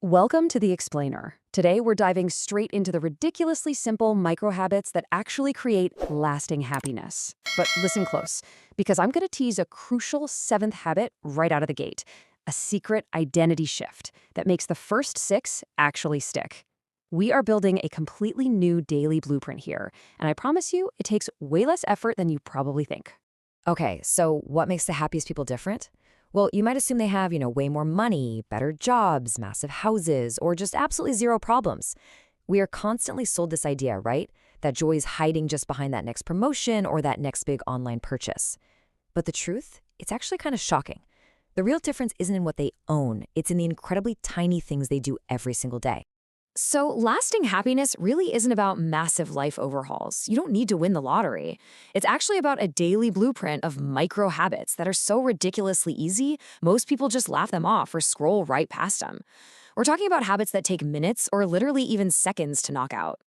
Welcome to The Explainer. Today, we're diving straight into the ridiculously simple micro habits that actually create lasting happiness. But listen close, because I'm going to tease a crucial seventh habit right out of the gate, a secret identity shift that makes the first six actually stick. We are building a completely new daily blueprint here, and I promise you, it takes way less effort than you probably think. Okay, so what makes the happiest people different? Well, you might assume they have, way more money, better jobs, massive houses, or just absolutely zero problems. We are constantly sold this idea, right? That joy is hiding just behind that next promotion or that next big online purchase. But the truth, it's actually kind of shocking. The real difference isn't in what they own, it's in the incredibly tiny things they do every single day. So, lasting happiness really isn't about massive life overhauls. You don't need to win the lottery. It's actually about a daily blueprint of micro habits that are so ridiculously easy, most people just laugh them off or scroll right past them. We're talking about habits that take minutes or literally even seconds to knock out.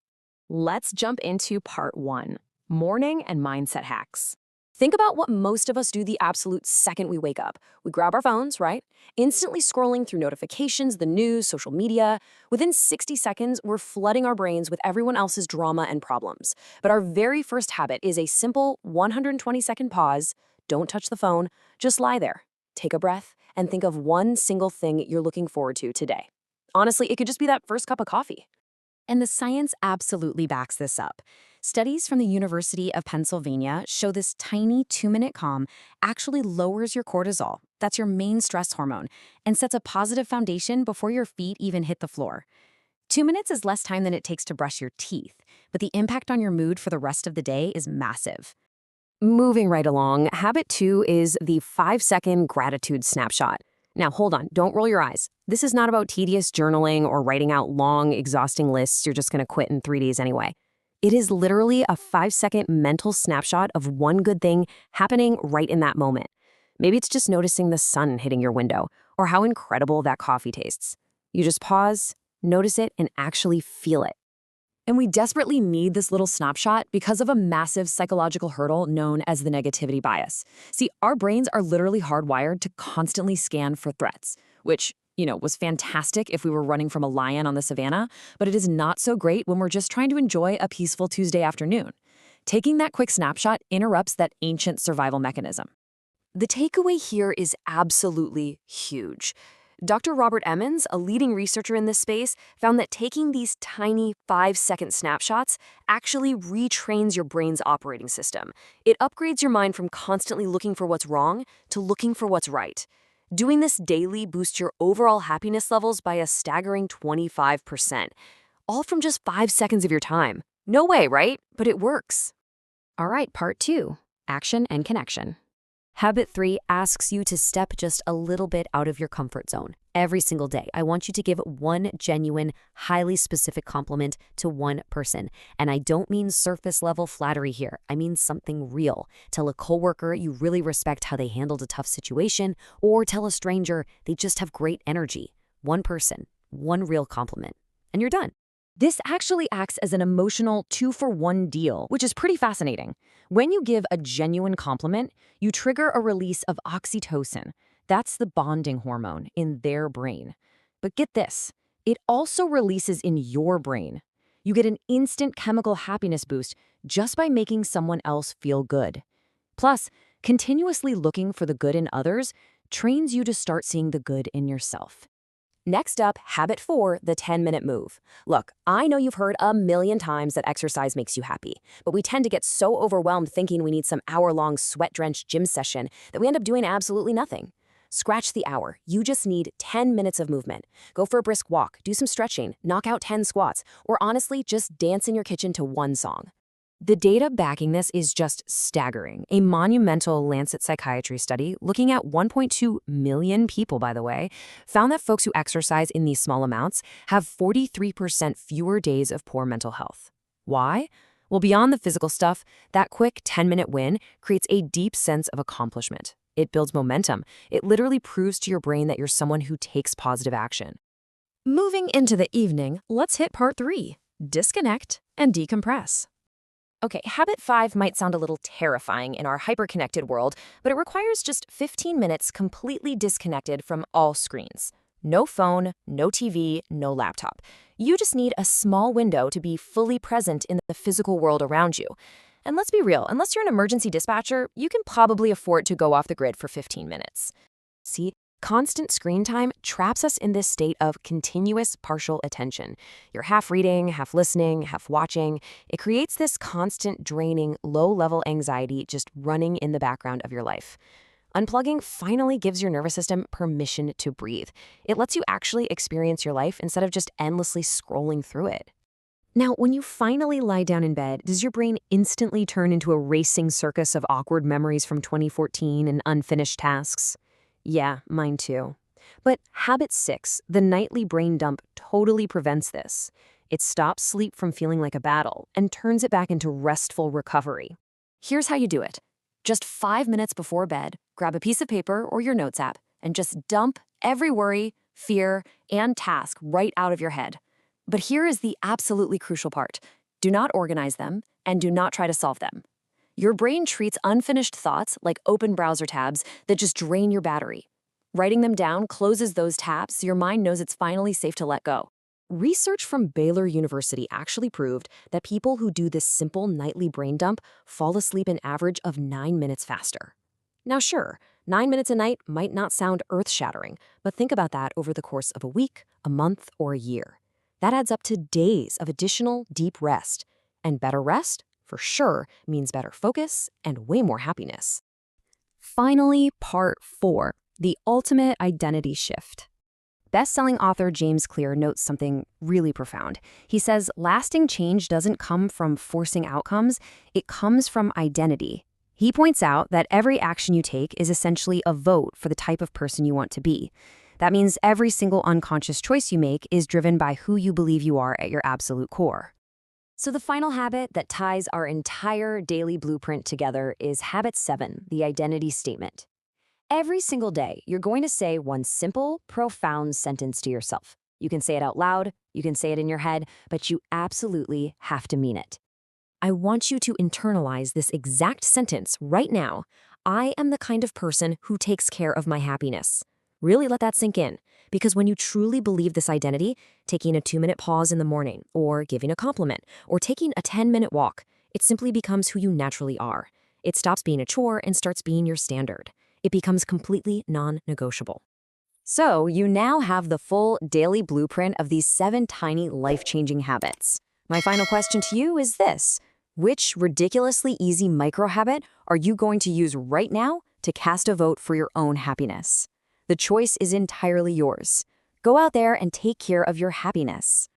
Let's jump into part one, morning and mindset hacks. Think about what most of us do the absolute second we wake up. We grab our phones, right? Instantly scrolling through notifications, the news, social media. Within 60 seconds, we're flooding our brains with everyone else's drama and problems. But our very first habit is a simple 120-second pause. Don't touch the phone, just lie there. Take a breath and think of one single thing you're looking forward to today. Honestly, it could just be that first cup of coffee. And the science absolutely backs this up. Studies from the University of Pennsylvania show this tiny 2-minute calm actually lowers your cortisol, that's your main stress hormone, and sets a positive foundation before your feet even hit the floor. 2 minutes is less time than it takes to brush your teeth, but the impact on your mood for the rest of the day is massive. Moving right along, habit 2 is the 5-second gratitude snapshot. Now, hold on, don't roll your eyes. This is not about tedious journaling or writing out long, exhausting lists you're just going to quit in 3 days anyway. It is literally a 5-second mental snapshot of one good thing happening right in that moment. Maybe it's just noticing the sun hitting your window or how incredible that coffee tastes. You just pause, notice it, and actually feel it. And we desperately need this little snapshot because of a massive psychological hurdle known as the negativity bias. See, our brains are literally hardwired to constantly scan for threats, which, was fantastic if we were running from a lion on the savannah, but it is not so great when we're just trying to enjoy a peaceful Tuesday afternoon. Taking that quick snapshot interrupts that ancient survival mechanism. The takeaway here is absolutely huge. Dr. Robert Emmons, a leading researcher in this space, found that taking these tiny 5-second snapshots actually retrains your brain's operating system. It upgrades your mind from constantly looking for what's wrong to looking for what's right. Doing this daily boosts your overall happiness levels by a staggering 25%, all from just 5 seconds of your time. No way, right? But it works. All right, part 2, action and connection. Habit 3 asks you to step just a little bit out of your comfort zone. Every single day, I want you to give one genuine, highly specific compliment to one person. And I don't mean surface-level flattery here. I mean something real. Tell a coworker you really respect how they handled a tough situation, or tell a stranger they just have great energy. One person, one real compliment, and you're done. This actually acts as an emotional 2-for-1 deal, which is pretty fascinating. When you give a genuine compliment, you trigger a release of oxytocin. That's the bonding hormone in their brain. But get this, it also releases in your brain. You get an instant chemical happiness boost just by making someone else feel good. Plus, continuously looking for the good in others trains you to start seeing the good in yourself. Next up, habit 4, the 10-minute move. Look, I know you've heard a million times that exercise makes you happy, but we tend to get so overwhelmed thinking we need some hour-long sweat-drenched gym session that we end up doing absolutely nothing. Scratch the hour. You just need 10 minutes of movement. Go for a brisk walk, do some stretching, knock out 10 squats, or honestly, just dance in your kitchen to one song. The data backing this is just staggering. A monumental Lancet Psychiatry study, looking at 1.2 million people, by the way, found that folks who exercise in these small amounts have 43% fewer days of poor mental health. Why? Well, beyond the physical stuff, that quick 10-minute win creates a deep sense of accomplishment. It builds momentum. It literally proves to your brain that you're someone who takes positive action. Moving into the evening, let's hit part 3, disconnect and decompress. Okay, habit 5 might sound a little terrifying in our hyper-connected world, but it requires just 15 minutes completely disconnected from all screens. No phone, no TV, no laptop. You just need a small window to be fully present in the physical world around you. And let's be real, unless you're an emergency dispatcher, you can probably afford to go off the grid for 15 minutes. See, constant screen time traps us in this state of continuous partial attention. You're half reading, half listening, half watching. It creates this constant draining, low-level anxiety just running in the background of your life. Unplugging finally gives your nervous system permission to breathe. It lets you actually experience your life instead of just endlessly scrolling through it. Now, when you finally lie down in bed, does your brain instantly turn into a racing circus of awkward memories from 2014 and unfinished tasks? Yeah, mine too. But habit 6, the nightly brain dump, totally prevents this. It stops sleep from feeling like a battle and turns it back into restful recovery. Here's how you do it. Just 5 minutes before bed, grab a piece of paper or your notes app and just dump every worry, fear, and task right out of your head. But here is the absolutely crucial part. Do not organize them and do not try to solve them. Your brain treats unfinished thoughts like open browser tabs that just drain your battery. Writing them down closes those tabs so your mind knows it's finally safe to let go. Research from Baylor University actually proved that people who do this simple nightly brain dump fall asleep an average of 9 minutes faster. Now sure, 9 minutes a night might not sound earth-shattering, but think about that over the course of a week, a month, or a year. That adds up to days of additional deep rest. And better rest, for sure, means better focus and way more happiness. Finally, part 4, the ultimate identity shift. Best-selling author James Clear notes something really profound. He says, lasting change doesn't come from forcing outcomes, it comes from identity. He points out that every action you take is essentially a vote for the type of person you want to be. That means every single unconscious choice you make is driven by who you believe you are at your absolute core. So the final habit that ties our entire daily blueprint together is habit 7, the identity statement. Every single day, you're going to say one simple, profound sentence to yourself. You can say it out loud, you can say it in your head, but you absolutely have to mean it. I want you to internalize this exact sentence right now. I am the kind of person who takes care of my happiness. Really let that sink in, because when you truly believe this identity, taking a 2-minute pause in the morning, or giving a compliment, or taking a 10-minute walk, it simply becomes who you naturally are. It stops being a chore and starts being your standard. It becomes completely non-negotiable. So you now have the full daily blueprint of these 7 tiny life-changing habits. My final question to you is this: which ridiculously easy micro-habit are you going to use right now to cast a vote for your own happiness? The choice is entirely yours. Go out there and take care of your happiness.